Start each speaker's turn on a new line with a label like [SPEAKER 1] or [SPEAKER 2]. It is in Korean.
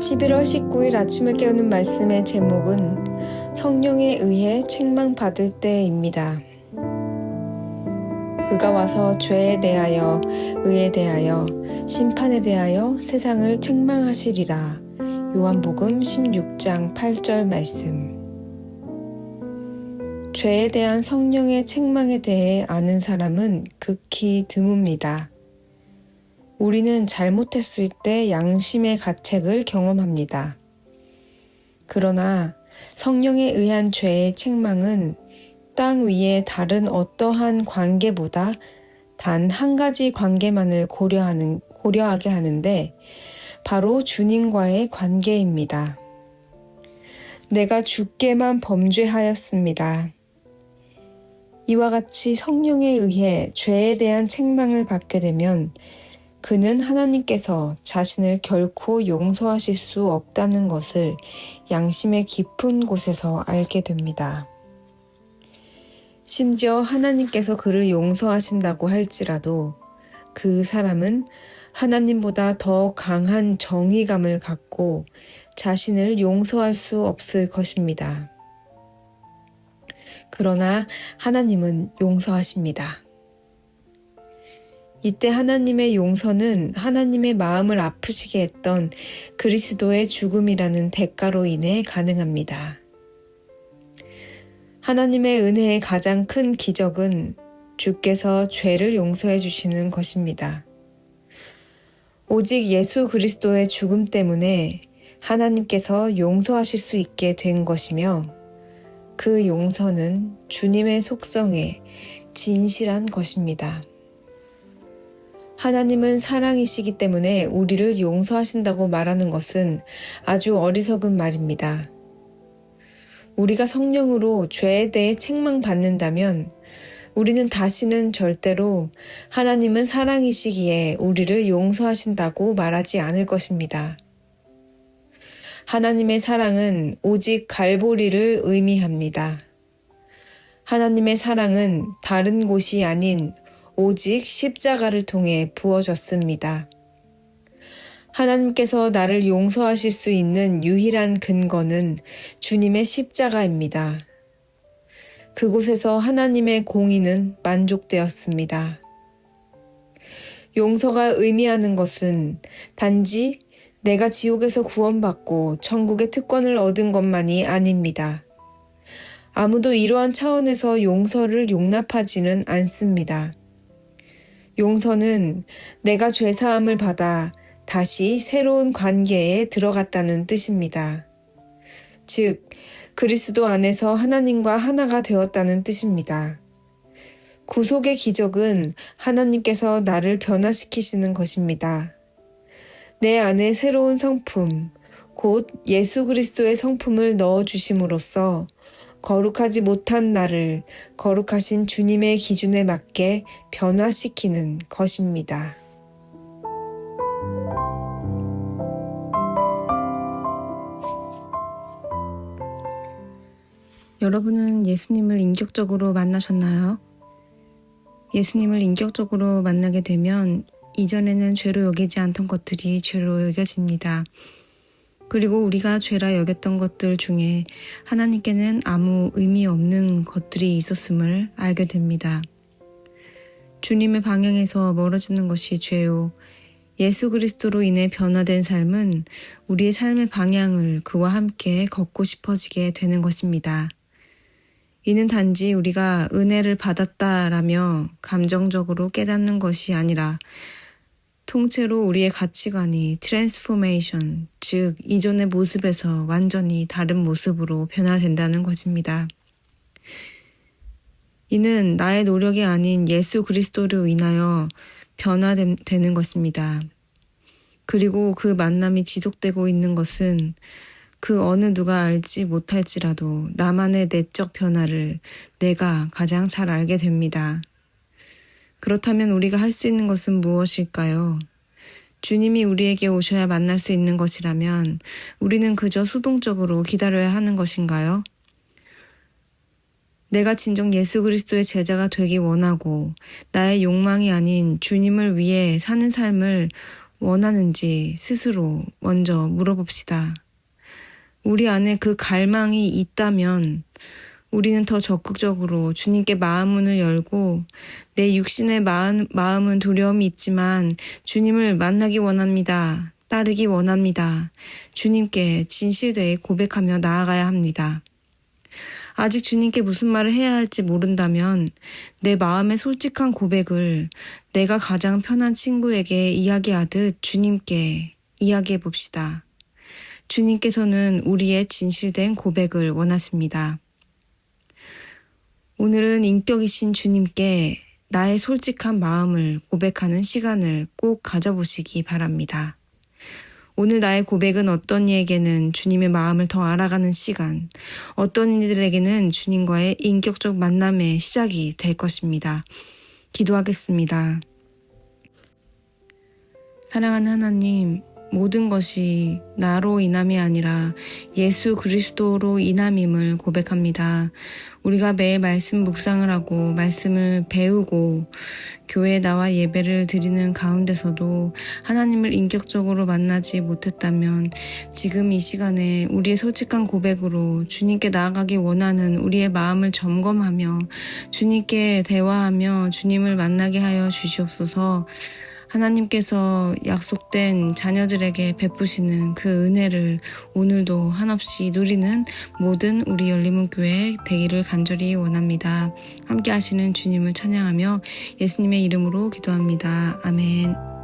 [SPEAKER 1] 11월 19일 아침을 깨우는 말씀의 제목은 성령에 의해 책망받을 때입니다. 그가 와서 죄에 대하여, 의에 대하여, 심판에 대하여 세상을 책망하시리라. 요한복음 16장 8절 말씀. 죄에 대한 성령의 책망에 대해 아는 사람은 극히 드뭅니다. 우리는 잘못했을 때 양심의 가책을 경험합니다. 그러나 성령에 의한 죄의 책망은 땅 위의 다른 어떠한 관계보다 단 한 가지 관계만을 고려하게 하는데 바로 주님과의 관계입니다. 내가 주께만 범죄하였습니다. 이와 같이 성령에 의해 죄에 대한 책망을 받게 되면 그는 하나님께서 자신을 결코 용서하실 수 없다는 것을 양심의 깊은 곳에서 알게 됩니다. 심지어 하나님께서 그를 용서하신다고 할지라도 그 사람은 하나님보다 더 강한 정의감을 갖고 자신을 용서할 수 없을 것입니다. 그러나 하나님은 용서하십니다. 이때 하나님의 용서는 하나님의 마음을 아프시게 했던 그리스도의 죽음이라는 대가로 인해 가능합니다. 하나님의 은혜의 가장 큰 기적은 주께서 죄를 용서해 주시는 것입니다. 오직 예수 그리스도의 죽음 때문에 하나님께서 용서하실 수 있게 된 것이며 그 용서는 주님의 속성에 진실한 것입니다. 하나님은 사랑이시기 때문에 우리를 용서하신다고 말하는 것은 아주 어리석은 말입니다. 우리가 성령으로 죄에 대해 책망받는다면 우리는 다시는 절대로 하나님은 사랑이시기에 우리를 용서하신다고 말하지 않을 것입니다. 하나님의 사랑은 오직 갈보리를 의미합니다. 하나님의 사랑은 다른 곳이 아닌 오직 십자가를 통해 부어졌습니다. 하나님께서 나를 용서하실 수 있는 유일한 근거는 주님의 십자가입니다. 그곳에서 하나님의 공의는 만족되었습니다. 용서가 의미하는 것은 단지 내가 지옥에서 구원받고 천국의 특권을 얻은 것만이 아닙니다. 아무도 이러한 차원에서 용서를 용납하지는 않습니다. 용서는 내가 죄사함을 받아 다시 새로운 관계에 들어갔다는 뜻입니다. 즉, 그리스도 안에서 하나님과 하나가 되었다는 뜻입니다. 구속의 기적은 하나님께서 나를 변화시키시는 것입니다. 내 안에 새로운 성품, 곧 예수 그리스도의 성품을 넣어주심으로써 거룩하지 못한 나를 거룩하신 주님의 기준에 맞게 변화시키는 것입니다.
[SPEAKER 2] 여러분은 예수님을 인격적으로 만나셨나요? 예수님을 인격적으로 만나게 되면 이전에는 죄로 여기지 않던 것들이 죄로 여겨집니다. 그리고 우리가 죄라 여겼던 것들 중에 하나님께는 아무 의미 없는 것들이 있었음을 알게 됩니다. 주님의 방향에서 멀어지는 것이 죄요. 예수 그리스도로 인해 변화된 삶은 우리의 삶의 방향을 그와 함께 걷고 싶어지게 되는 것입니다. 이는 단지 우리가 은혜를 받았다라며 감정적으로 깨닫는 것이 아니라 통째로 우리의 가치관이 트랜스포메이션, 즉 이전의 모습에서 완전히 다른 모습으로 변화된다는 것입니다. 이는 나의 노력이 아닌 예수 그리스도로 인하여 변화되는 것입니다. 그리고 그 만남이 지속되고 있는 것은 그 어느 누가 알지 못할지라도 나만의 내적 변화를 내가 가장 잘 알게 됩니다. 그렇다면 우리가 할 수 있는 것은 무엇일까요? 주님이 우리에게 오셔야 만날 수 있는 것이라면 우리는 그저 수동적으로 기다려야 하는 것인가요? 내가 진정 예수 그리스도의 제자가 되기 원하고 나의 욕망이 아닌 주님을 위해 사는 삶을 원하는지 스스로 먼저 물어봅시다. 우리 안에 그 갈망이 있다면 우리는 더 적극적으로 주님께 마음문을 열고 내 육신의 마음은 두려움이 있지만 주님을 만나기 원합니다. 따르기 원합니다. 주님께 진실되게 고백하며 나아가야 합니다. 아직 주님께 무슨 말을 해야 할지 모른다면 내 마음의 솔직한 고백을 내가 가장 편한 친구에게 이야기하듯 주님께 이야기해 봅시다. 주님께서는 우리의 진실된 고백을 원하십니다. 오늘은 인격이신 주님께 나의 솔직한 마음을 고백하는 시간을 꼭 가져보시기 바랍니다. 오늘 나의 고백은 어떤 이에게는 주님의 마음을 더 알아가는 시간, 어떤 이들에게는 주님과의 인격적 만남의 시작이 될 것입니다. 기도하겠습니다. 사랑하는 하나님, 모든 것이 나로 인함이 아니라 예수 그리스도로 인함임을 고백합니다. 우리가 매일 말씀 묵상을 하고 말씀을 배우고 교회에 나와 예배를 드리는 가운데서도 하나님을 인격적으로 만나지 못했다면 지금 이 시간에 우리의 솔직한 고백으로 주님께 나아가기 원하는 우리의 마음을 점검하며 주님께 대화하며 주님을 만나게 하여 주시옵소서. 하나님께서 약속된 자녀들에게 베푸시는 그 은혜를 오늘도 한없이 누리는 모든 우리 열리문교회 되기를 간절히 원합니다. 함께 하시는 주님을 찬양하며 예수님의 이름으로 기도합니다. 아멘.